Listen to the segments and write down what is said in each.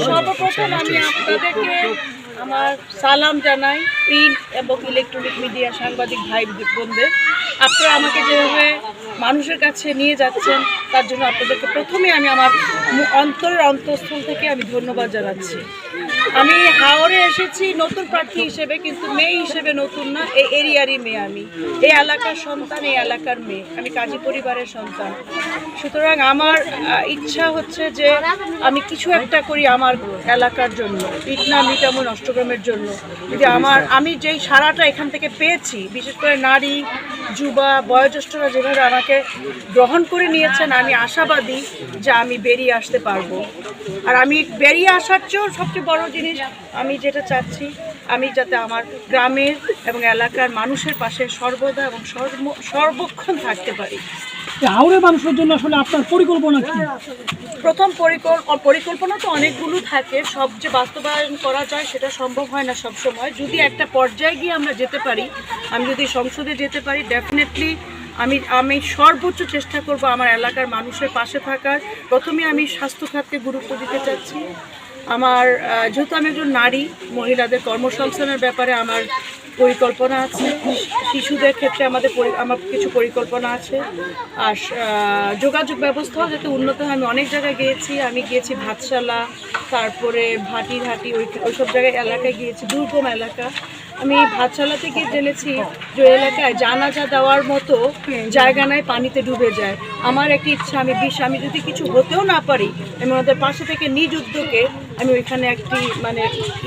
সর্বপ্রথম আমি আপনাদেরকে আমার সালাম জানাই, প্রিন্ট এবং ইলেকট্রনিক মিডিয়া সাংবাদিক ভাই বোনদের। আপনারা আমাকে যেভাবে মানুষের কাছে নিয়ে যাচ্ছেন তার জন্য আপনাদেরকে প্রথমে আমি আমার অন্তরের অন্তঃস্থল থেকে আমি ধন্যবাদ জানাচ্ছি। আমি হাওড়ে এসেছি নতুন প্রার্থী হিসেবে, কিন্তু মেয়ে হিসেবে নতুন না, এই এরিয়ারই মেয়ে। আমি এই এলাকার সন্তান, এই এলাকার মেয়ে, আমি কাজী পরিবারের সন্তান। সুতরাং আমার ইচ্ছা হচ্ছে যে আমি কিছু একটা করি আমার এলাকার জন্য, ইটনা মিটামন অষ্টগ্রামের জন্য। যদি আমি যেই সারাটা এখান থেকে পেয়েছি, বিশেষ করে নারী, যুবা, বয়োজ্যেষ্ঠরা যেভাবে আমাকে গ্রহণ করে নিয়েছেন, আমি আশাবাদী যে আমি বেরিয়ে আসতে পারবো। আর আমি বেরিয়ে আসার চেয়েও সবচেয়ে বড় জিনিস আমি যেটা চাচ্ছি, আমি যাতে আমার গ্রামের এবং এলাকার মানুষের পাশে সর্বদা এবং সর্বক্ষণ থাকতে পারি। হাওড়ের মানুষের জন্য আসলে আপনার পরিকল্পনা কি? প্রথম পরিকল্পনা তো অনেকগুলো থাকে, সব যে বাস্তবায়ন করা যায় সেটা সম্ভব হয় না সব সময়। যদি একটা পর্যায়ে গিয়ে আমরা যেতে পারি, আমি যদি সংসদে যেতে পারি, ডেফিনেটলি আমি সর্বোচ্চ চেষ্টা করব আমার এলাকার মানুষের পাশে থাকার। প্রথমে আমি স্বাস্থ্য খাতকে গুরুত্ব দিতে চাচ্ছি। যেহেতু আমি একজন নারী, মহিলাদের কর্মসংস্থানের ব্যাপারে আমার পরিকল্পনা আছে। শিশুদের ক্ষেত্রে আমার কিছু পরিকল্পনা আছে। আর যোগাযোগ ব্যবস্থাও যাতে উন্নত হয়। আমি অনেক জায়গায় গিয়েছি, গিয়েছি ভাতশালা, তারপরে ভাটিঘাটি, ওইসব জায়গায় এলাকায় গিয়েছি, দুর্গম এলাকা। আমি ভাতশালাতে গিয়ে জেনেছি যে এলাকায় জানাজা দেওয়ার মতো জায়গা নাই, পানিতে ডুবে যায়। আমার একটি ইচ্ছা, আমি যদি কিছু হতেও না পারি, আমি ওনাদের পাশে থেকে নিজ উদ্যোগে আমি ওইখানে একটি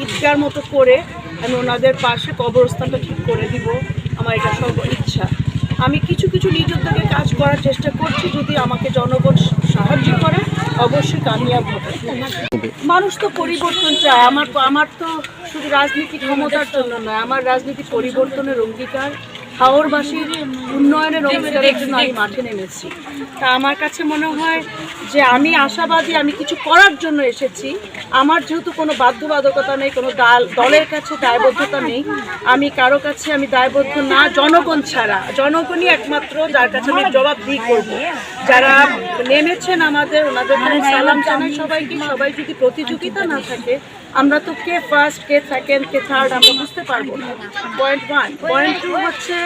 ঈদগার মতো করে আমি ওনাদের পাশে কবরস্থানটা ঠিক করে দিব। আমার এটা সর্ব ইচ্ছা। আমি কিছু নিজ উদ্যোগে কাজ করার চেষ্টা করছি। যদি আমাকে জনগণ সাহায্য করে, অবশ্যই কামিয়াব হবে। মানুষ তো পরিবর্তন চায়। আমার তো শুধু রাজনীতি ক্ষমতার জন্য নয়, আমার রাজনীতি পরিবর্তনের অঙ্গীকার, হাওড়বাসীর উন্নয়নের অঙ্গীকারের জন্য আমি মাঠে নেমেছি। তা আমার কাছে মনে হয় যে আমি আশাবাদী, আমি কিছু করার জন্য এসেছি। আমার যেহেতু কোনো বাধ্যবাধকতা নেই, কোনো দলের কাছে দায়বদ্ধতা নেই, আমি কারো কাছে আমি দায়বদ্ধ না, জনগণ ছাড়া। জনগণই একমাত্র যার কাছে আমি জবাবদিহি করব। যারা নেমেছেন ওনাদের সালাম জানাই সবাইকে। সবাই যদি প্রতিযোগিতা না থাকে, আমরা তো কে ফার্স্ট, কে সেকেন্ড, কে থার্ড আমরা বুঝতে পারবো না। পয়েন্ট 1। পয়েন্ট 2 হচ্ছে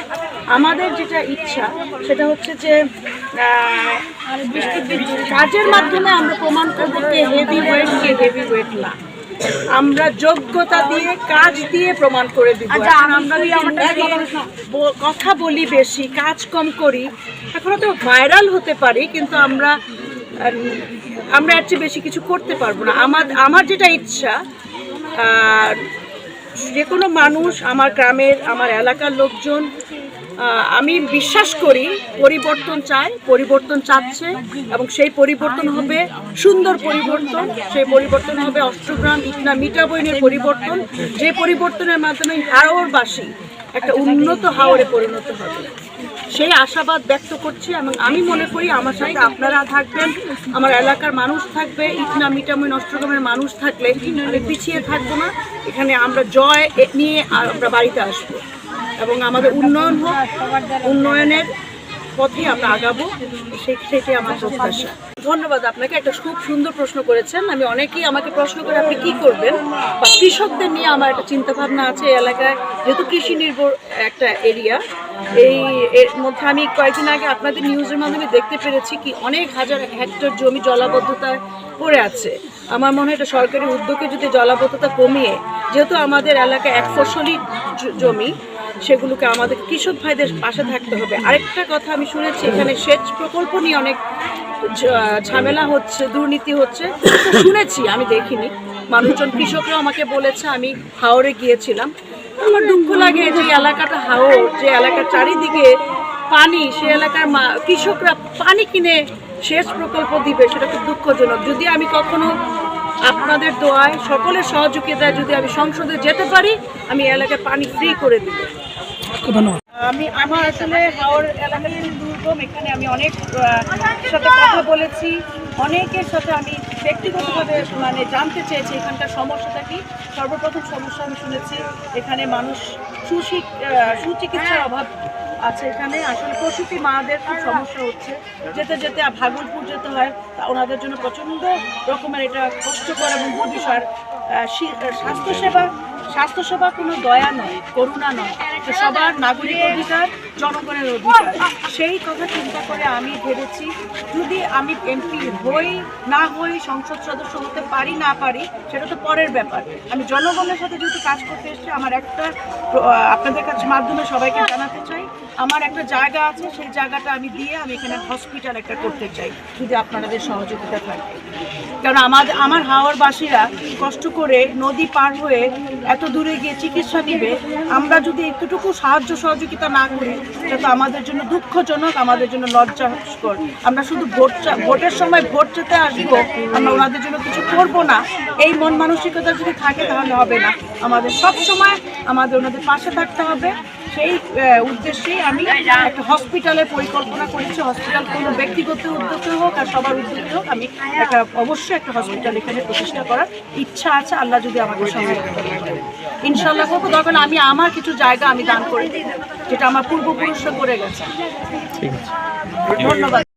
আমাদের যেটা ইচ্ছা, সেটা হচ্ছে যে কাজের মাধ্যমে আমরা প্রমাণ করবো কে হেভি ওয়েট, কে হেভি ওয়েট না। আমরা যোগ্যতা দিয়ে, কাজ দিয়ে প্রমাণ করে দিব। আমরা কথা বলি বেশি, কাজ কম করি, এখন তো ভাইরাল হতে পারি, কিন্তু আমরা এর চেয়ে বেশি কিছু করতে পারবো না। আমার যেটা ইচ্ছা, যে কোনো মানুষ, আমার গ্রামের, আমার এলাকার লোকজন, আমি বিশ্বাস করি পরিবর্তন চায়, পরিবর্তন চাচ্ছে, এবং সেই পরিবর্তন হবে সুন্দর পরিবর্তন। সেই পরিবর্তন হবে অষ্টগ্রাম ইটনা মিটাবইনের পরিবর্তন, যে পরিবর্তনের মাধ্যমে হাওড়বাসী একটা উন্নত হাওড়ে পরিণত হবে। সেই আশাবাদ ব্যক্ত করছি, এবং আমি মনে করি আমার সাথে আপনারা থাকবেন, আমার এলাকার মানুষ থাকবে, ইটনা মিটামইন অষ্টগ্রামের মানুষ থাকলে আমি পিছিয়ে থাকবো না। এখানে আমরা জয় নিয়ে আমরা বাড়িতে আসবো, এবং আমাদের উন্নয়ন হোক, উন্নয়নের পথে আমরা আগাবো, সেটাই আমার প্রত্যাশা। ধন্যবাদ আপনাকে। একটা খুব সুন্দর প্রশ্ন করেছেন। অনেকেই আমাকে প্রশ্ন করে আপনি কি করবেন, বা কৃষকদের নিয়ে আমার একটা চিন্তাভাবনা আছে। এই এলাকায় যেহেতু কৃষি নির্ভর একটা এরিয়া, এর মধ্যে আমি কয়েকদিন আগে আপনাদের নিউজের মাধ্যমে দেখতে পেরেছি কি অনেক হাজার হেক্টর জমি জলাবদ্ধতায় পড়ে আছে। আমার মনে হয় এটা সরকারি উদ্যোগে যদি জলাবদ্ধতা কমিয়ে, যেহেতু আমাদের এলাকায় এক ফসলি জমি, সেগুলোকে আমাদের কৃষক ভাইদের পাশে থাকতে হবে। আরেকটা কথা আমি শুনেছি, এখানে সেচ প্রকল্প নিয়ে অনেক ঝামেলা হচ্ছে, দুর্নীতি হচ্ছে, শুনেছি, আমি দেখিনি। মানুষজন, কৃষকরাও আমাকে বলেছে। আমি হাওড়ে গিয়েছিলাম, আমার দুঃখ লাগে যে এলাকাটা হাওড়, যে এলাকার চারিদিকে পানি, সে এলাকার কৃষকরা পানি কিনে সেচ প্রকল্প দিবে, সেটা খুব দুঃখজনক। যদি আমি কখনো আপনাদের দোয়ায়, সকলের সহযোগিতায় যদি আমি সংসদে যেতে পারি, আমি এলাকায় পানি ফ্রি করে দিব। ধন্যবাদ। আমার আসলে হাওড় এলাকায় দুর্গম, এখানে আমি অনেক সাথে কথা বলেছি, অনেকের সাথে আমি ব্যক্তিগতভাবে জানতে চেয়েছি এখানকার সমস্যাটা কি। সর্বপ্রথম সমস্যা আমি শুনেছি এখানে মানুষ সুচিকিৎসার অভাব আছে এখানে। আসলে প্রসূতি মাদের খুব সমস্যা হচ্ছে, যেতে যেতে ভাগলপুর যেতে হয়, তা ওনাদের জন্য প্রচণ্ড রকমের এটা কষ্টকর এবং বিষয়। স্বাস্থ্যসেবা কোনো দয়া নয়, করুণা নয়, তো সবার নাগরিক অধিকার, জনগণের অধিকার। সেই কথা চিন্তা করে আমি ভেবেছি যদি আমি এমপি হই না হই, সংসদ সদস্য হতে পারি না পারি সেটা তো পরের ব্যাপার। আমি জনগণের সাথে যেহেতু কাজ করতে এসেছি, আমার একটা আপনাদের কাছে মাধ্যমে সবাইকে জানাতে চাই, আমার একটা জায়গা আছে, সেই জায়গাটা আমি দিয়ে আমি এখানে হসপিটাল একটা করতে চাই, যদি আপনাদের সহযোগিতা থাকে। কারণ আমার হাওড়বাসীরা কষ্ট করে নদী পার হয়ে এত দূরে গিয়ে চিকিৎসা নিবে, আমরা যদি একটুটুকু সাহায্য সহযোগিতা না করি সেটা তো আমাদের জন্য দুঃখজনক, আমাদের জন্য লজ্জাস্কর। আমরা শুধু ভোটের সময় ভোট চেতে আসবো, আমরা ওনাদের জন্য কিছু করব না, এই মন মানসিকতা যদি থাকে তাহলে হবে না। আমাদের সব সময় আমাদের ওনাদের পাশে থাকতে হবে। সেই উদ্দেশ্যেই আমি একটা হসপিটালের পরিকল্পনা করেছি। হসপিটাল কোনো ব্যক্তিগত উদ্যোগে হোক আর সবার উদ্যোগে হোক, আমি অবশ্যই একটা হসপিটাল এখানে প্রতিষ্ঠা করার ইচ্ছা আছে, আল্লাহ যদি আমাকে সহযোগিতা করে। ইনশাল্লাহ করবো। তখন আমি আমার কিছু জায়গা আমি দান করে দিই, যেটা আমার পূর্বপুরুষরা করে গেছে। ঠিক আছে। ধন্যবাদ।